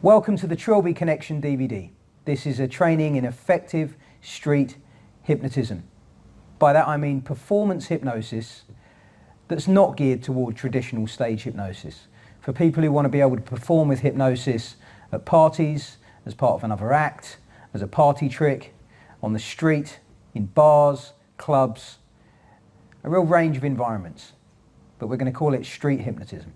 Welcome to the Trillby Connection DVD. This is a training in effective street hypnotism. By that I mean performance hypnosis that's not geared toward traditional stage hypnosis. For people who want to be able to perform with hypnosis at parties, as part of another act, as a party trick, on the street, in bars, clubs, a real range of environments. But we're going to call it street hypnotism.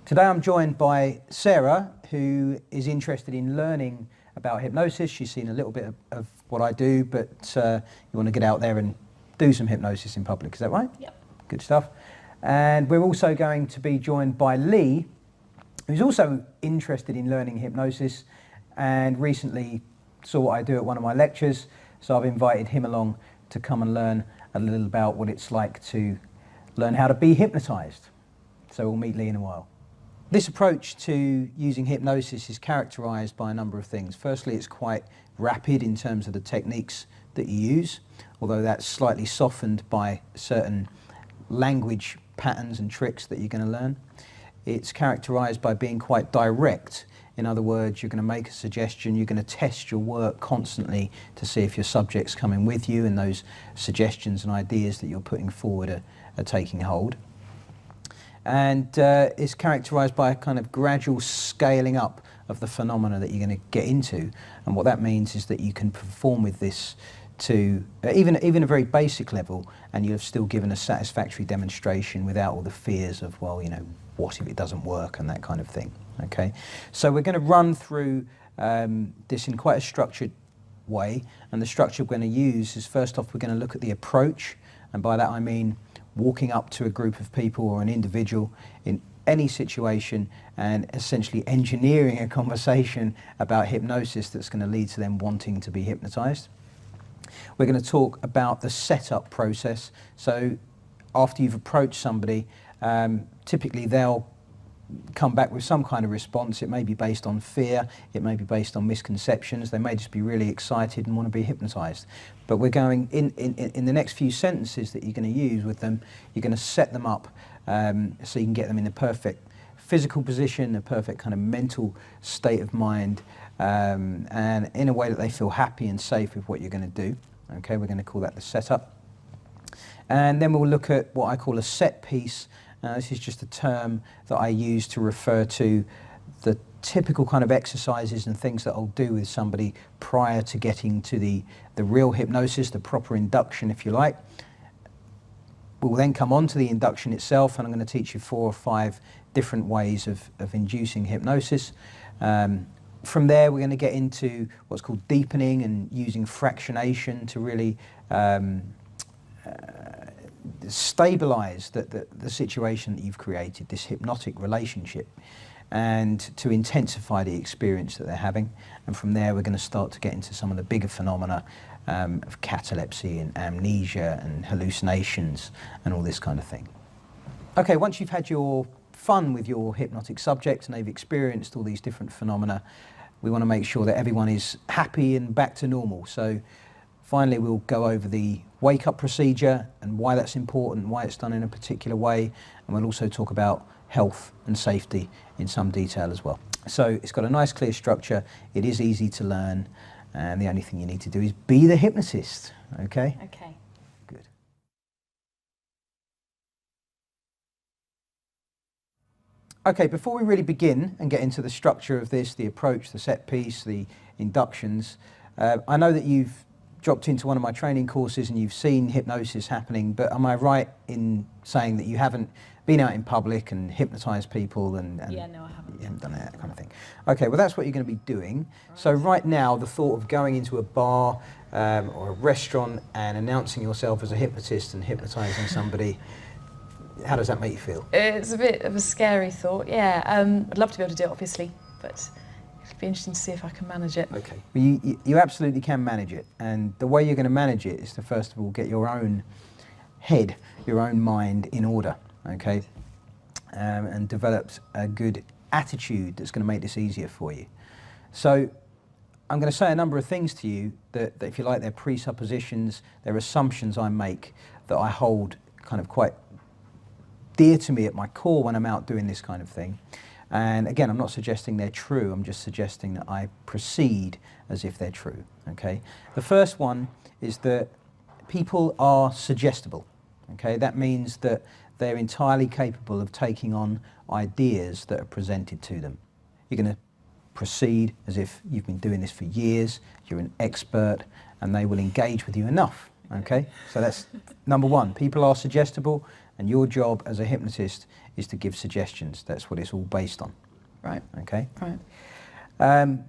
Today I'm joined by Sarah, who is interested in learning about hypnosis. She's seen a little bit of what I do, but you want to get out there and do some hypnosis in public, is that right? Yep. Good stuff. And we're also going to be joined by Lee, who's also interested in learning hypnosis and recently saw what I do at one of my lectures, so I've invited him along to come and learn a little about what it's like to learn how to be hypnotized. So we'll meet Lee in a while. This approach to using hypnosis is characterized by a number of things. Firstly, it's quite rapid in terms of the techniques that you use, although that's slightly softened by certain language patterns and tricks that you're going to learn. It's characterized by being quite direct. In other words, you're going to make a suggestion, you're going to test your work constantly to see if your subject's coming with you and those suggestions and ideas that you're putting forward are taking hold. And it's characterized by a kind of gradual scaling up of the phenomena that you're going to get into. And what that means is that you can perform with this to even a very basic level, and you've still given a satisfactory demonstration without all the fears of, well, you know, what if it doesn't work and that kind of thing. Okay, so we're going to run through this in quite a structured way, and the structure we're going to use is, first off, we're going to look at the approach, and by that I mean walking up to a group of people or an individual in any situation and essentially engineering a conversation about hypnosis that's going to lead to them wanting to be hypnotized. We're going to talk about the setup process. So after you've approached somebody, typically they'll come back with some kind of response. It may be based on fear, it may be based on misconceptions, they may just be really excited and want to be hypnotized. But we're going, in the next few sentences that you're going to use with them, you're going to set them up so you can get them in the perfect physical position, the perfect kind of mental state of mind, and in a way that they feel happy and safe with what you're going to do. Okay, we're going to call that the setup. And then we'll look at what I call a set piece. This is just a term that I use to refer to the typical kind of exercises and things that I'll do with somebody prior to getting to the real hypnosis, the proper induction, if you like. We'll then come on to the induction itself, and I'm going to teach you 4 or 5 different ways of inducing hypnosis. From there, we're going to get into what's called deepening and using fractionation to really stabilize the situation that you've created, this hypnotic relationship, and to intensify the experience that they're having. And from there, we're going to start to get into some of the bigger phenomena of catalepsy and amnesia and hallucinations and all this kind of thing. Okay, once you've had your fun with your hypnotic subject and they've experienced all these different phenomena, we want to make sure that everyone is happy and back to normal. So finally, we'll go over the wake-up procedure and why that's important, why it's done in a particular way, and we'll also talk about health and safety in some detail as well. So it's got a nice clear structure, it is easy to learn, and the only thing you need to do is be the hypnotist, okay? Okay. Good. Okay, before we really begin and get into the structure of this, the approach, the set piece, the inductions, I know that you've dropped into one of my training courses and you've seen hypnosis happening, but am I right in saying that you haven't been out in public and hypnotized people and Yeah, no, I haven't. You haven't done that kind of thing. Okay, well that's what you're going to be doing. So right now, the thought of going into a bar or a restaurant and announcing yourself as a hypnotist and hypnotizing somebody, how does that make you feel? It's a bit of a scary thought, yeah. I'd love to be able to do it, obviously, but it'd be interesting to see if I can manage it. Okay, well, you absolutely can manage it, and the way you're going to manage it is to first of all get your own head, your own mind in order, okay, and develop a good attitude that's going to make this easier for you. So I'm going to say a number of things to you that if you like, they're presuppositions, they're assumptions I make that I hold kind of quite dear to me at my core when I'm out doing this kind of thing. And again, I'm not suggesting they're true, I'm just suggesting that I proceed as if they're true, okay? The first one is that people are suggestible, okay? That means that they're entirely capable of taking on ideas that are presented to them. You're going to proceed as if you've been doing this for years, you're an expert, and they will engage with you enough, okay? So that's number one. People are suggestible, and your job as a hypnotist is to give suggestions. That's what it's all based on. Right. Okay? Right.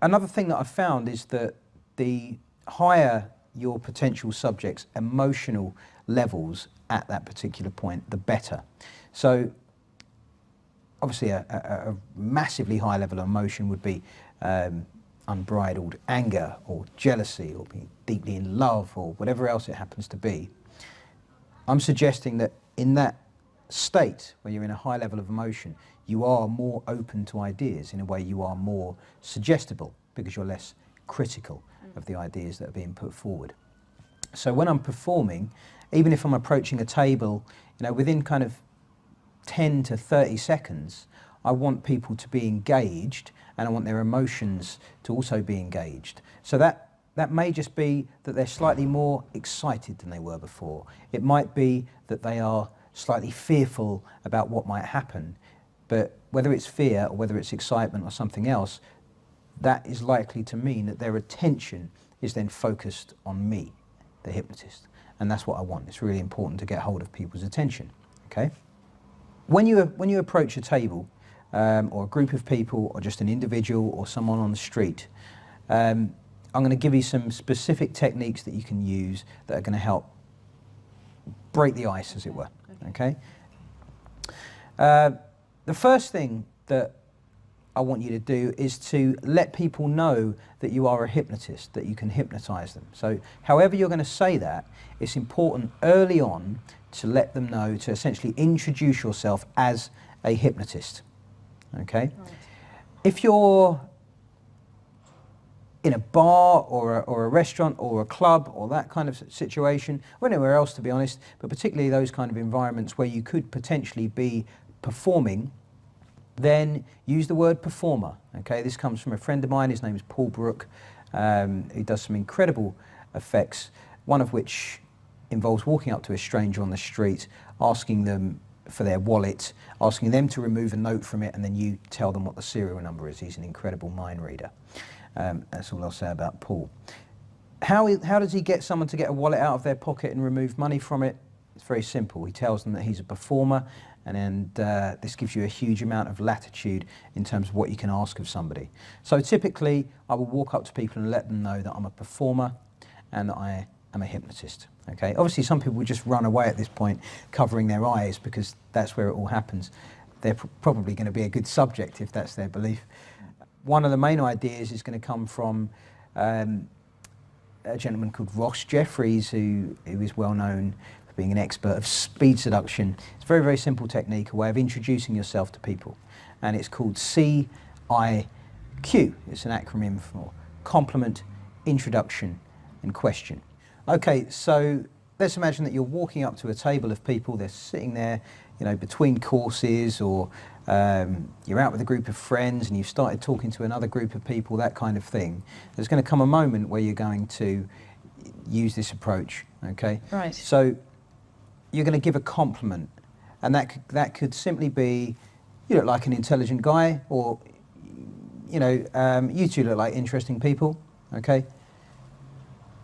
Another thing that I've found is that the higher your potential subject's emotional levels at that particular point, the better. So obviously a massively high level of emotion would be unbridled anger or jealousy or being deeply in love or whatever else it happens to be. I'm suggesting that in that state where you're in a high level of emotion, you are more open to ideas. In a way, you are more suggestible because you're less critical of the ideas that are being put forward. So when I'm performing, even if I'm approaching a table, you know, within kind of 10 to 30 seconds, I want people to be engaged and I want their emotions to also be engaged. So that may just be that they're slightly more excited than they were before. It might be that they are slightly fearful about what might happen. But whether it's fear or whether it's excitement or something else, that is likely to mean that their attention is then focused on me, the hypnotist. And that's what I want. It's really important to get hold of people's attention. Okay? When you approach a table, or a group of people, or just an individual, or someone on the street, I'm going to give you some specific techniques that you can use that are going to help break the ice, as it were. Okay? The first thing that I want you to do is to let people know that you are a hypnotist, that you can hypnotize them. So however you're going to say that, it's important early on to let them know, to essentially introduce yourself as a hypnotist. Okay? Right. If you're in a bar or a restaurant or a club or that kind of situation, or anywhere else to be honest, but particularly those kind of environments where you could potentially be performing, then use the word performer. Okay, this comes from a friend of mine, his name is Paul Brook. He does some incredible effects, one of which involves walking up to a stranger on the street, asking them for their wallet, asking them to remove a note from it, and then you tell them what the serial number is. He's an incredible mind reader. That's all I'll say about Paul. How does he get someone to get a wallet out of their pocket and remove money from it? It's very simple. He tells them that he's a performer, and this gives you a huge amount of latitude in terms of what you can ask of somebody. So typically, I will walk up to people and let them know that I'm a performer and that I am a hypnotist. Okay. Obviously, some people would just run away at this point, covering their eyes, because that's where it all happens. They're probably going to be a good subject if that's their belief. One of the main ideas is going to come from a gentleman called Ross Jeffries, who is well known for being an expert of speed seduction. It's a very, very simple technique, a way of introducing yourself to people. And it's called CIQ. It's an acronym for compliment, introduction, and question. Okay, so let's imagine that you're walking up to a table of people. They're sitting there, you know, between courses, or you're out with a group of friends and you've started talking to another group of people, that kind of thing. There's going to come a moment where you're going to use this approach, okay? Right. So you're going to give a compliment, and that could simply be, you look like an intelligent guy, or, you know, you two look like interesting people, okay?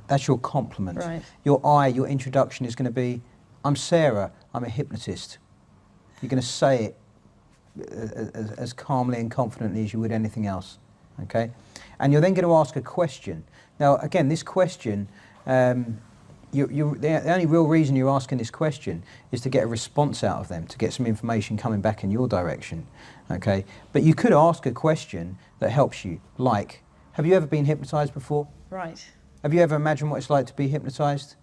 That's your compliment. Right. Your introduction is going to be, I'm Sarah, I'm a hypnotist. You're going to say it as calmly and confidently as you would anything else, okay? And you're then going to ask a question. Now, again, this question, the only real reason you're asking this question is to get a response out of them, to get some information coming back in your direction, okay? But you could ask a question that helps you, like, have you ever been hypnotized before? Right. Have you ever imagined what it's like to be hypnotized?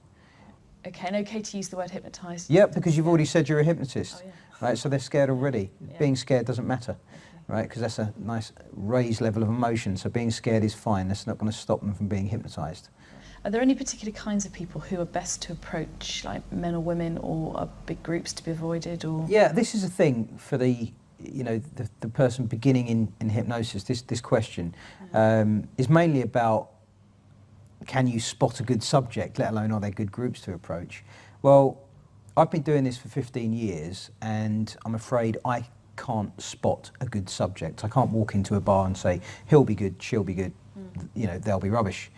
Okay, and okay to use the word hypnotized? Yep, because you've already said you're a hypnotist. Oh, yeah. Right, so they're scared already. Yeah. Being scared doesn't matter, okay. Right? Because that's a nice raised level of emotion. So being scared is fine. That's not going to stop them from being hypnotized. Are there any particular kinds of people who are best to approach, like men or women, or are big groups to be avoided? Or yeah, this is a thing for the person beginning in hypnosis. This question is mainly about, can you spot a good subject, let alone are there good groups to approach? Well, I've been doing this for 15 years and I'm afraid I can't spot a good subject. I can't walk into a bar and say, he'll be good, she'll be good, they'll be rubbish.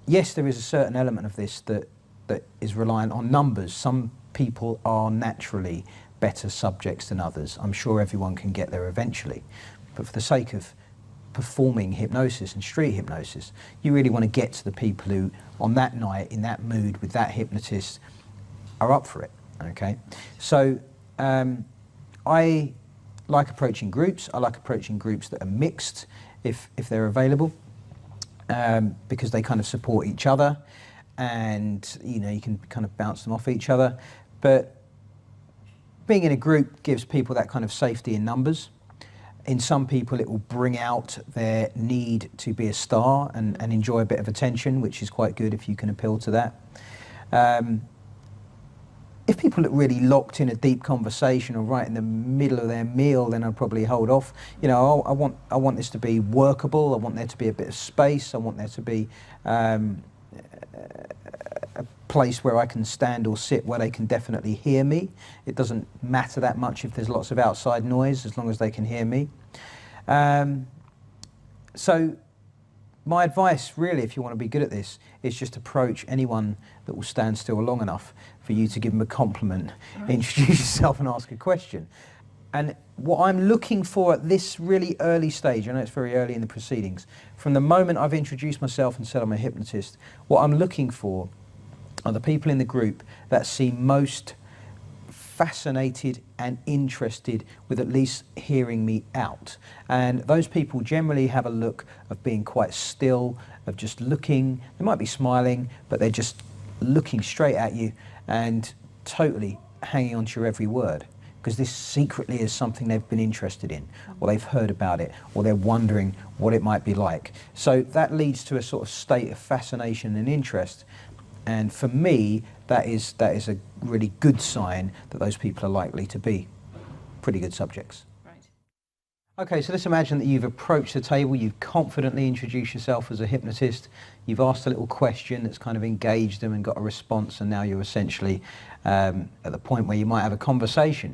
Yes, there is a certain element of this that is reliant on numbers. Some people are naturally better subjects than others. I'm sure everyone can get there eventually. But for the sake of performing hypnosis and street hypnosis, you really want to get to the people who, on that night, in that mood, with that hypnotist, are up for it, okay? So I like approaching groups. I like approaching groups that are mixed, if they're available, because they kind of support each other, and you can kind of bounce them off each other. But being in a group gives people that kind of safety in numbers. In some people it will bring out their need to be a star and enjoy a bit of attention, which is quite good if you can appeal to that. If people look really locked in a deep conversation or right in the middle of their meal, then I'll probably hold off. I want this to be workable. I want there to be a bit of space. I want there to be a place where I can stand or sit where they can definitely hear me. It doesn't matter that much if there's lots of outside noise, as long as they can hear me. So my advice, really, if you want to be good at this, is just approach anyone that will stand still long enough for you to give them a compliment, introduce yourself and ask a question. And what I'm looking for at this really early stage, I know it's very early in the proceedings, from the moment I've introduced myself and said I'm a hypnotist, what I'm looking for are the people in the group that seem most fascinated and interested with at least hearing me out. And those people generally have a look of being quite still, of just looking. They might be smiling, but they're just looking straight at you and totally hanging on to your every word, because this secretly is something they've been interested in, or they've heard about it, or they're wondering what it might be like. So that leads to a sort of state of fascination and interest. And for me, that is a really good sign that those people are likely to be pretty good subjects. Right. Okay, so let's imagine that you've approached the table, you've confidently introduced yourself as a hypnotist, you've asked a little question that's kind of engaged them and got a response, and now you're essentially at the point where you might have a conversation.